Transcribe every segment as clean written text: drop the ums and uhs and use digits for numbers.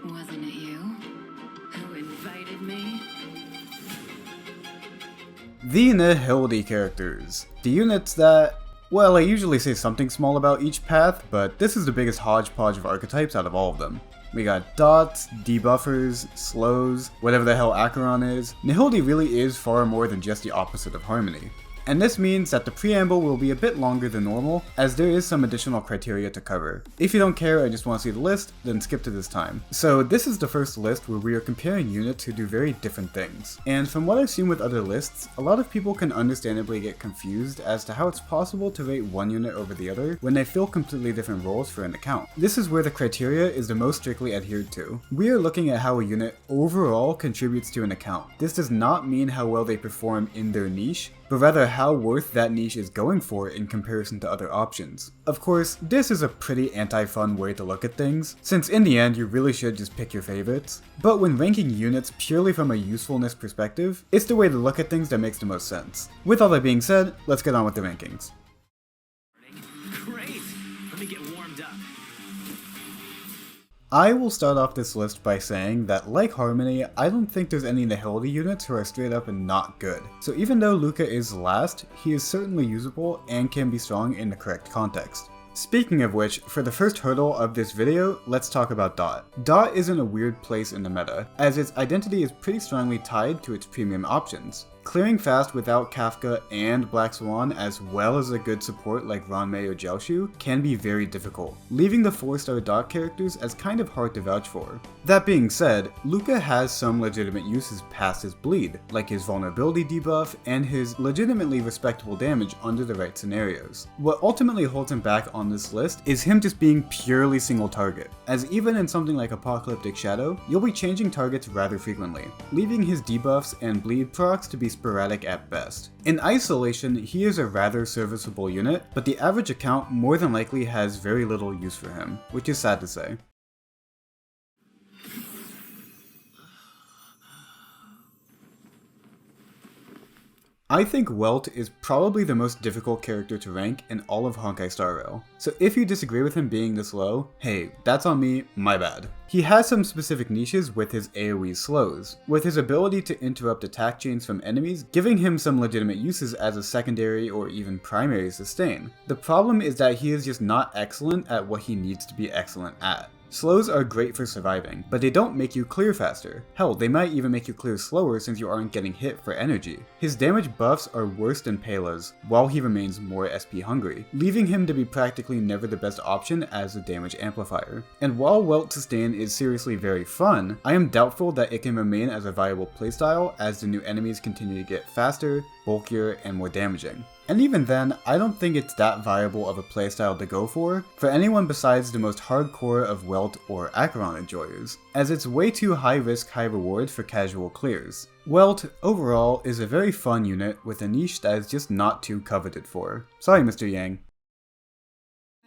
Wasn't it you who invited me? The Nihility characters. The units that, well, I usually say something small about each path, but this is the biggest hodgepodge of archetypes out of all of them. We got dots, debuffers, slows, whatever the hell Acheron is. Nihility really is far more than just the opposite of harmony. And this means that the preamble will be a bit longer than normal, as there is some additional criteria to cover. If you don't care and just want to see the list, then skip to this time. So this is the first list where we are comparing units who do very different things. And from what I've seen with other lists, a lot of people can understandably get confused as to how it's possible to rate one unit over the other when they fill completely different roles for an account. This is where the criteria is the most strictly adhered to. We are looking at how a unit overall contributes to an account. This does not mean how well they perform in their niche, but rather how worth that niche is going for in comparison to other options. Of course, this is a pretty anti-fun way to look at things, since in the end you really should just pick your favorites, but when ranking units purely from a usefulness perspective, it's the way to look at things that makes the most sense. With all that being said, let's get on with the rankings. Great! Let me get warmed up. I will start off this list by saying that, like Harmony, I don't think there's any Nihility units who are straight up and not good. So even though Luka is last, he is certainly usable and can be strong in the correct context. Speaking of which, for the first hurdle of this video, let's talk about Dot. Dot is in a weird place in the meta, as its identity is pretty strongly tied to its premium options. Clearing fast without Kafka and Black Swan, as well as a good support like Ranmei or Jiaoqiu, can be very difficult, leaving the 4-star Dot characters as kind of hard to vouch for. That being said, Luka has some legitimate uses past his bleed, like his vulnerability debuff and his legitimately respectable damage under the right scenarios. What ultimately holds him back on this list is him just being purely single target, as even in something like Apocalyptic Shadow, you'll be changing targets rather frequently, leaving his debuffs and bleed procs to be sporadic at best. In isolation, he is a rather serviceable unit, but the average account more than likely has very little use for him, which is sad to say. I think Welt is probably the most difficult character to rank in all of Honkai Star Rail, so if you disagree with him being this low, hey, that's on me, my bad. He has some specific niches with his AoE slows, with his ability to interrupt attack chains from enemies giving him some legitimate uses as a secondary or even primary sustain. The problem is that he is just not excellent at what he needs to be excellent at. Slows are great for surviving, but they don't make you clear faster. Hell, they might even make you clear slower since you aren't getting hit for energy. His damage buffs are worse than Pela's, while he remains more SP hungry, leaving him to be practically never the best option as a damage amplifier. And while Welt Sustain is seriously very fun, I am doubtful that it can remain as a viable playstyle as the new enemies continue to get faster, bulkier, and more damaging. And even then, I don't think it's that viable of a playstyle to go for anyone besides the most hardcore of Welt or Acheron enjoyers, as it's way too high risk, high reward for casual clears. Welt, overall, is a very fun unit with a niche that is just not too coveted for. Sorry, Mr. Yang.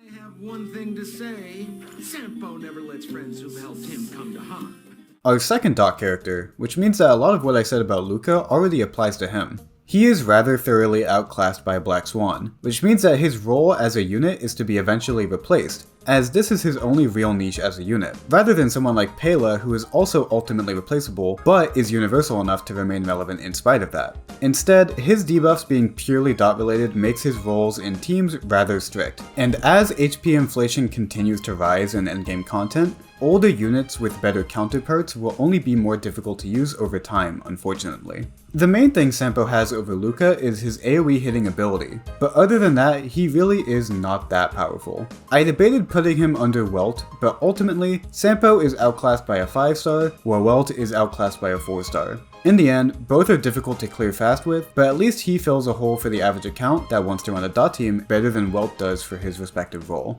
I have one thing to say. Sampo never lets friends who've helped him come to harm. Our second Dot character, which means that a lot of what I said about Luka already applies to him. He is rather thoroughly outclassed by Black Swan, which means that his role as a unit is to be eventually replaced, as this is his only real niche as a unit, rather than someone like Pela who is also ultimately replaceable, but is universal enough to remain relevant in spite of that. Instead, his debuffs being purely Dot related makes his roles in teams rather strict, and as HP inflation continues to rise in endgame content, older units with better counterparts will only be more difficult to use over time, unfortunately. The main thing Sampo has over Luka is his AoE hitting ability, but other than that, he really is not that powerful. I debated putting him under Welt, but ultimately, Sampo is outclassed by a 5-star, while Welt is outclassed by a 4-star. In the end, both are difficult to clear fast with, but at least he fills a hole for the average account that wants to run a Dot team better than Welt does for his respective role.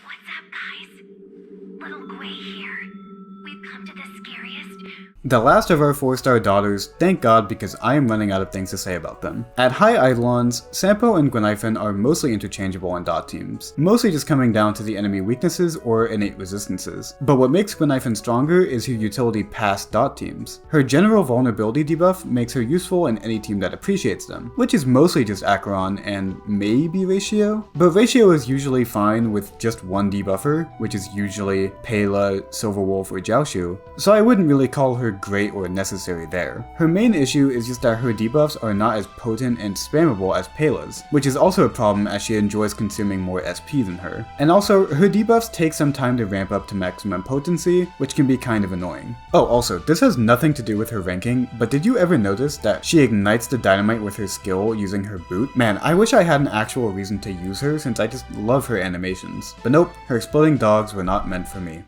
What's up, guys? Little Gray here. We come to the scariest? The last of our 4-star daughters, thank God, because I am running out of things to say about them. At high Eidolons, Sampo and Guinaifen are mostly interchangeable on dot teams, mostly just coming down to the enemy weaknesses or innate resistances. But what makes Guinaifen stronger is her utility past dot teams. Her general vulnerability debuff makes her useful in any team that appreciates them, which is mostly just Acheron and maybe Ratio. But Ratio is usually fine with just one debuffer, which is usually Pela, Silverwolf, or Jiaoqiu, so I wouldn't really call her great or necessary there. Her main issue is just that her debuffs are not as potent and spammable as Pela's, which is also a problem as she enjoys consuming more SP than her. And also, her debuffs take some time to ramp up to maximum potency, which can be kind of annoying. Oh, also, this has nothing to do with her ranking, but did you ever notice that she ignites the dynamite with her skill using her boot? Man, I wish I had an actual reason to use her since I just love her animations. But nope, her exploding dogs were not meant for me.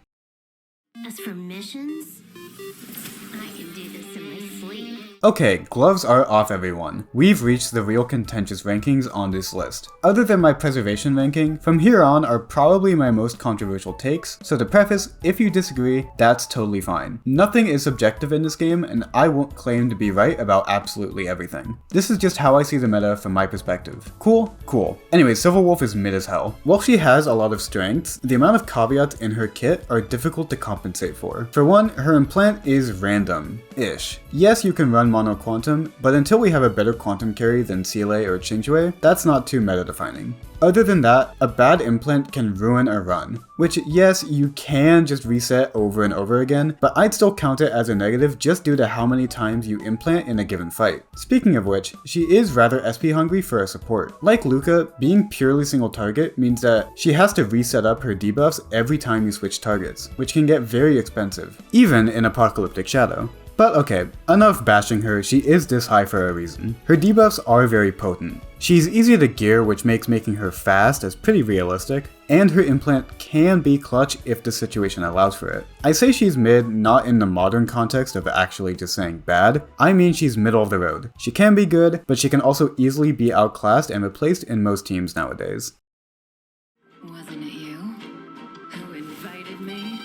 As for missions, I can do this in my sleep. Okay, gloves are off everyone. We've reached the real contentious rankings on this list. Other than my preservation ranking, from here on are probably my most controversial takes, so to preface, if you disagree, that's totally fine. Nothing is subjective in this game, and I won't claim to be right about absolutely everything. This is just how I see the meta from my perspective. Cool? Cool. Anyway, Silverwolf is mid as hell. While she has a lot of strengths, the amount of caveats in her kit are difficult to compensate for. For one, her implant is random-ish. Yes, you can run mono quantum, but until we have a better quantum carry than Seele or Qingque, that's not too meta-defining. Other than that, a bad implant can ruin a run, which yes, you can just reset over and over again, but I'd still count it as a negative just due to how many times you implant in a given fight. Speaking of which, she is rather SP hungry for a support. Like Luka, being purely single target means that she has to reset up her debuffs every time you switch targets, which can get very expensive, even in Apocalyptic Shadow. But okay, enough bashing her, she is this high for a reason. Her debuffs are very potent. She's easy to gear, which makes making her fast as pretty realistic, and her implant can be clutch if the situation allows for it. I say she's mid not in the modern context of actually just saying bad, I mean she's middle of the road. She can be good, but she can also easily be outclassed and replaced in most teams nowadays. Wasn't it you who invited me?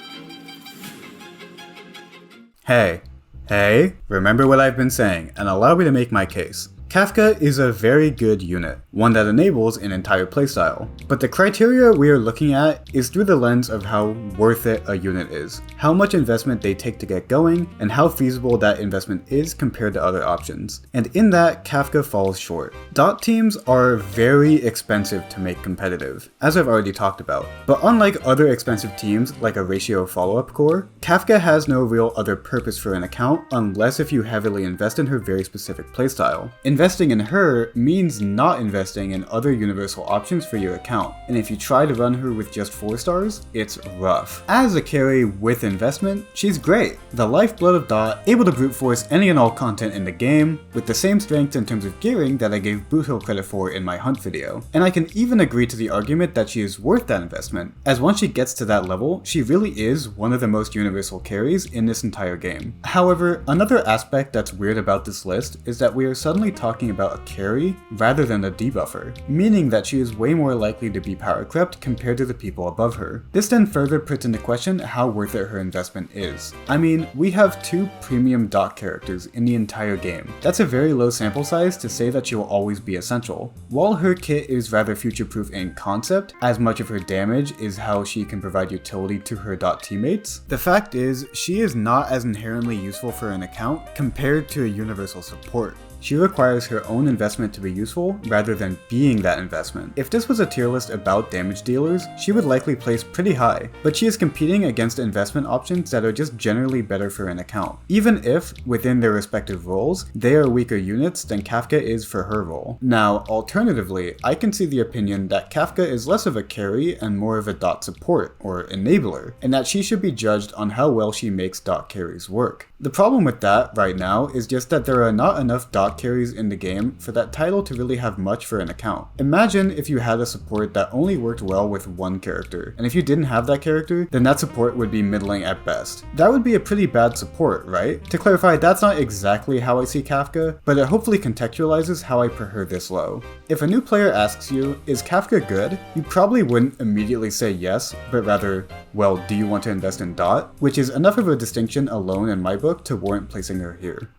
Hey, remember what I've been saying, and allow me to make my case. Kafka is a very good unit, one that enables an entire playstyle. But the criteria we are looking at is through the lens of how worth it a unit is, how much investment they take to get going, and how feasible that investment is compared to other options. And in that, Kafka falls short. Dot teams are very expensive to make competitive, as I've already talked about. But unlike other expensive teams like a Ratio follow-up core, Kafka has no real other purpose for an account unless if you heavily invest in her very specific playstyle. Investing in her means not investing in other universal options for your account, and if you try to run her with just 4 stars, it's rough. As a carry with investment, she's great. The lifeblood of Dot, able to brute force any and all content in the game, with the same strength in terms of gearing that I gave Boot Hill credit for in my Hunt video. And I can even agree to the argument that she is worth that investment, as once she gets to that level, she really is one of the most universal carries in this entire game. However, another aspect that's weird about this list is that we are suddenly talking about a carry rather than a debuffer, meaning that she is way more likely to be power crept compared to the people above her. This then further puts into question how worth it her investment is. I mean, we have 2 premium dot characters in the entire game. That's a very low sample size to say that she will always be essential. While her kit is rather future-proof in concept, as much of her damage is how she can provide utility to her dot teammates, the fact is, she is not as inherently useful for an account compared to a universal support. She requires her own investment to be useful, rather than being that investment. If this was a tier list about damage dealers, she would likely place pretty high, but she is competing against investment options that are just generally better for an account, even if, within their respective roles, they are weaker units than Kafka is for her role. Now, alternatively, I can see the opinion that Kafka is less of a carry and more of a dot support, or enabler, and that she should be judged on how well she makes dot carries work. The problem with that right now is just that there are not enough dot carries in the game for that title to really have much for an account. Imagine if you had a support that only worked well with one character, and if you didn't have that character, then that support would be middling at best. That would be a pretty bad support, right? To clarify, that's not exactly how I see Kafka, but it hopefully contextualizes how I prefer this low. If a new player asks you, is Kafka good? You probably wouldn't immediately say yes, but rather, well, do you want to invest in dot? Which is enough of a distinction alone in my book to warrant placing her here.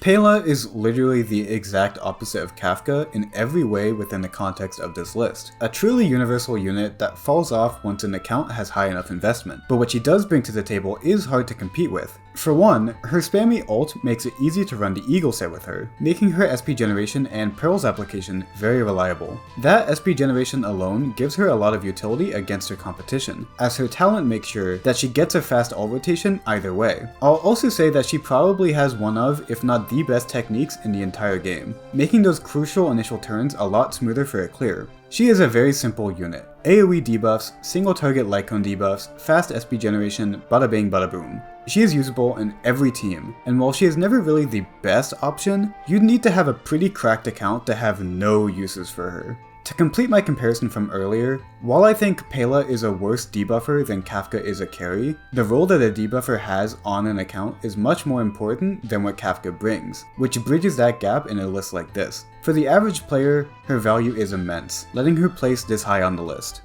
Pela is literally the exact opposite of Kafka in every way within the context of this list. A truly universal unit that falls off once an account has high enough investment, but what she does bring to the table is hard to compete with. For one, her spammy ult makes it easy to run the Eagle set with her, making her SP generation and Pearls application very reliable. That SP generation alone gives her a lot of utility against her competition, as her talent makes sure that she gets a fast ult rotation either way. I'll also say that she probably has one of, if not the best techniques in the entire game, making those crucial initial turns a lot smoother for a clear. She is a very simple unit. AoE debuffs, single target light cone debuffs, fast SP generation, bada bing bada boom. She is usable in every team, and while she is never really the best option, you'd need to have a pretty cracked account to have no uses for her. To complete my comparison from earlier, while I think Pela is a worse debuffer than Kafka is a carry, the role that a debuffer has on an account is much more important than what Kafka brings, which bridges that gap in a list like this. For the average player, her value is immense, letting her place this high on the list.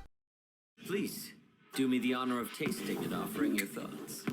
Please, do me the honor of tasting and offering your thoughts.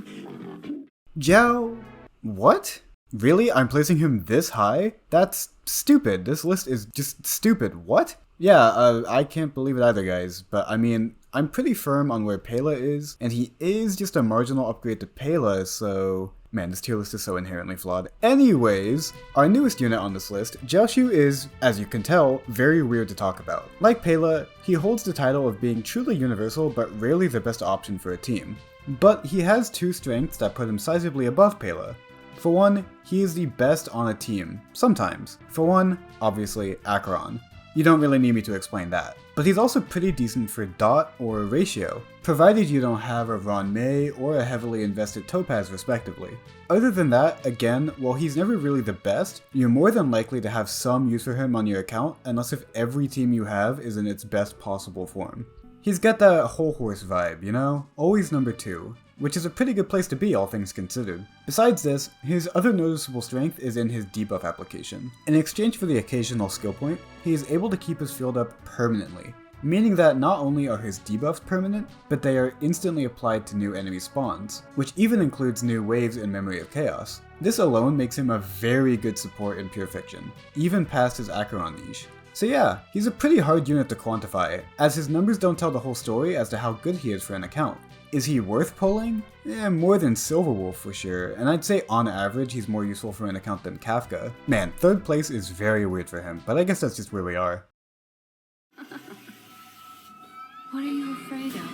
Jiao... What? Really? I'm placing him this high? That's stupid. This list is just stupid. What? Yeah, I can't believe it either, guys, but I mean, I'm pretty firm on where Pela is, and he is just a marginal upgrade to Pela, so... Man, this tier list is so inherently flawed. Anyways, our newest unit on this list, Jiaoqiu is, as you can tell, very weird to talk about. Like Pela, he holds the title of being truly universal but rarely the best option for a team. But he has two strengths that put him sizably above Pela. For one, he is the best on a team, sometimes. For one, obviously, Acheron. You don't really need me to explain that. But he's also pretty decent for dot or ratio, provided you don't have a Ron Mei or a heavily invested Topaz respectively. Other than that, again, while he's never really the best, you're more than likely to have some use for him on your account, unless if every team you have is in its best possible form. He's got that whole horse vibe, you know? Always number 2. Which is a pretty good place to be, all things considered. Besides this, his other noticeable strength is in his debuff application. In exchange for the occasional skill point, he is able to keep his field up permanently, meaning that not only are his debuffs permanent, but they are instantly applied to new enemy spawns, which even includes new waves in Memory of Chaos. This alone makes him a very good support in Pure Fiction, even past his Acheron niche. So yeah, he's a pretty hard unit to quantify, as his numbers don't tell the whole story as to how good he is for an account. Is he worth pulling? More than Silverwolf for sure, and I'd say on average he's more useful for an account than Kafka. Man, 3rd place is very weird for him, but I guess that's just where we are. What are you afraid of?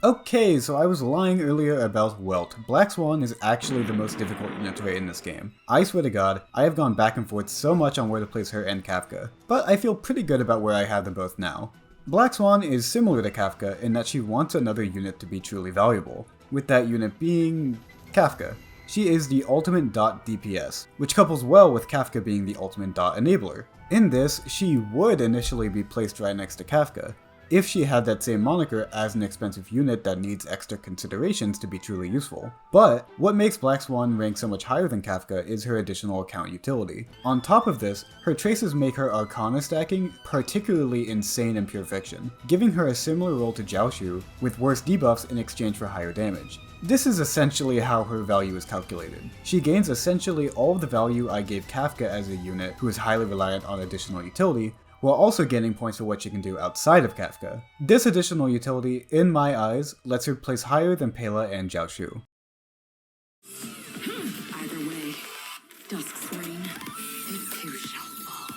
Okay, so I was lying earlier about Welt. Black Swan is actually the most difficult unit to rate in this game. I swear to god, I have gone back and forth so much on where to place her and Kafka, but I feel pretty good about where I have them both now. Black Swan is similar to Kafka in that she wants another unit to be truly valuable, with that unit being Kafka. She is the ultimate dot DPS, which couples well with Kafka being the ultimate dot enabler. In this, she would initially be placed right next to Kafka, if she had that same moniker as an expensive unit that needs extra considerations to be truly useful. But what makes Black Swan rank so much higher than Kafka is her additional account utility. On top of this, her traces make her Arcana stacking particularly insane in Pure Fiction, giving her a similar role to Jiaoqiu, with worse debuffs in exchange for higher damage. This is essentially how her value is calculated. She gains essentially all of the value I gave Kafka as a unit who is highly reliant on additional utility, while also gaining points for what she can do outside of Kafka. This additional utility, in my eyes, lets her place higher than Pela and Jiaoqiu. Either way, dusk's reign, it too shall fall.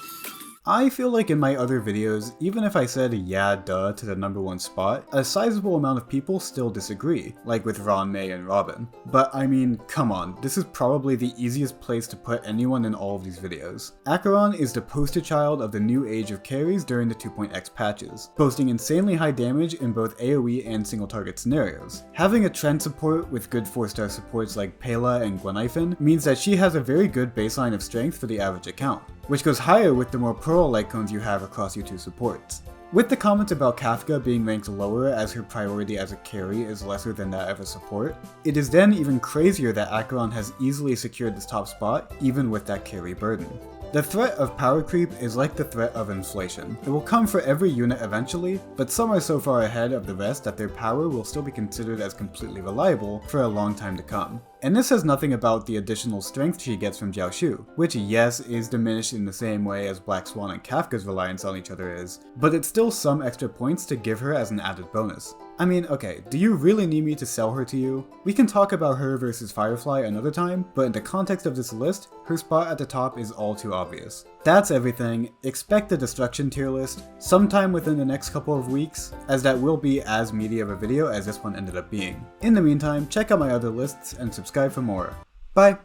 I feel like in my other videos, even if I said yeah duh to the #1 spot, a sizable amount of people still disagree, like with Ron, May, and Robin. But I mean, come on, this is probably the easiest place to put anyone in all of these videos. Acheron is the poster child of the new age of carries during the 2.x patches, boasting insanely high damage in both AoE and single target scenarios. Having a trend support with good 4-star supports like Pela and Guinaifen means that she has a very good baseline of strength for the average account, which goes higher with the more Pearl-like cones you have across your two supports. With the comments about Kafka being ranked lower as her priority as a carry is lesser than that of a support, it is then even crazier that Acheron has easily secured this top spot even with that carry burden. The threat of power creep is like the threat of inflation. It will come for every unit eventually, but some are so far ahead of the rest that their power will still be considered as completely reliable for a long time to come. And this says nothing about the additional strength she gets from Jiaoqiu, which yes is diminished in the same way as Black Swan and Kafka's reliance on each other is, but it's still some extra points to give her as an added bonus. I mean, okay, do you really need me to sell her to you? We can talk about her versus Firefly another time, but in the context of this list, her spot at the top is all too obvious. That's everything. Expect the destruction tier list sometime within the next couple of weeks, as that will be as meaty of a video as this one ended up being. In the meantime, check out my other lists and subscribe for more. Bye!